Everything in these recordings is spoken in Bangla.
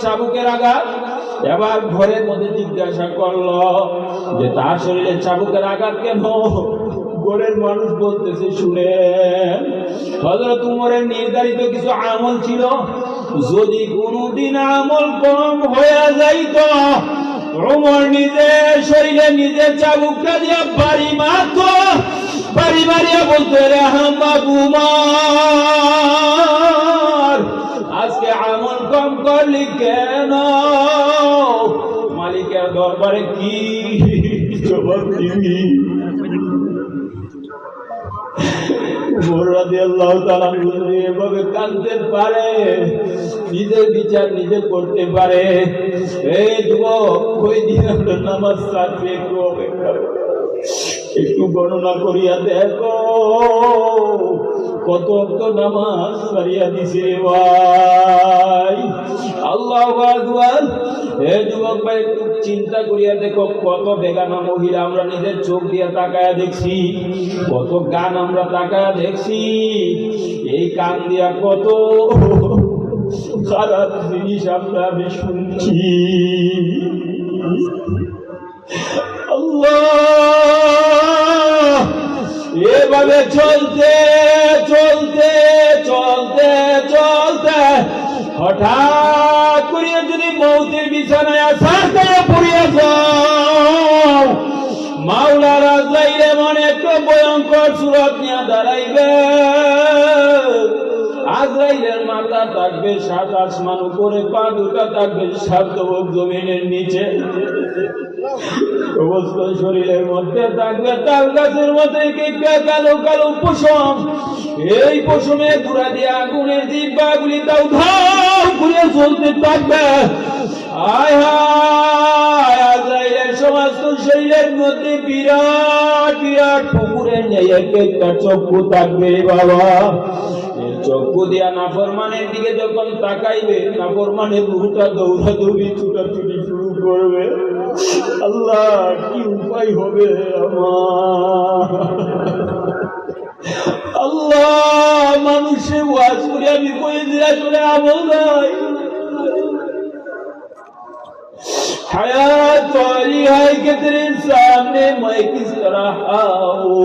চাবুকের আঘাত। এবার ঘরের মধ্যে জিজ্ঞাসা করলো যে তার শরীরে চাবুকের আঘাত কেন? ঘরের মানুষ বলতেছে, শুনেন, হযরত উমরের নির্ধারিত কিছু আমল ছিল, যদি কোনদিন আমল কম হয়ে যাইত উমর নিজে শরীরে নিজে চাবুকটা দিয়ে বাড়ি মারত, বাড়ি মারিয়া বলতো, রে আহমদ উমর, আজকে আমল কম করলি কেন? মালিকের দরবারে কি জবাব দিবি? এভাবে কাঁদতে পারে, নিজের বিচার নিজে করতে পারে। এই যুবক, ওই দিন আমরা নামাজ ছাড়ছি, একটু অপেক্ষা, একটু গণনা করিয়া দেখো কত অক্ত নামাজ ছাড়িয়া দিছে ভাই। আল্লাহু আকবার। হে যুবক ভাই, একটু চিন্তা করিয়া দেখো কত বেগানা মহিলা আমরা নিজের চোখ দিয়ে তাকায়া দেখছি, কত গান আমরা তাকায়া দেখছি, এই কান দিয়া কত খারাপ জিনিস আমি শুনছি। আল্লাহ, এভাবে চলতে চলতে চলতে চলতে হঠাৎ করিয়া যদি মৌতের বিছানায় আসার করে পড়িয়া যাও, মাওলার আজরাইল এমন একটা ভয়ঙ্কর সুরত নিয়ে দাঁড়াইবে। আজরাইলের মাথা থাকবে 7 আসমান উপরে, পা দুটা থাকবে 7 জমিনের নিচে, সমস্ত শরীরের মধ্যে থাকবে তাল গাছের মধ্যে কালো কালো পশম। এই পশমে গুড়া দিয়ে আগুনের জিহ্বাগুলি তাও ধাও ঘুরে চলতে থাকবে। আয় হায়, আজরাইলের সমস্ত শরীরের মধ্যে বিরাট বিরাট পুকুরের নেই একটা চক্ষু থাকবে বাবা। চক্ষু দিয়া নাফরমানের দিকে যখন তাকাইবে, নাফরমানের রূহটা দৌড়াদৌড়ি ছুটাছুটি শুরু করবে। আল্লাহ, কি উপায় হবে আমার? আল্লাহ, মানুষের ওয়াজ করে আমি কয়ে দিলা চলে আমল নাই। हयात वाली है कि तेरे सामने मैं किस तरह आओ,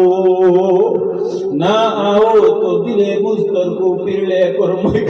ना आओ तो दिले मुस्तर को फिर ले कर मैं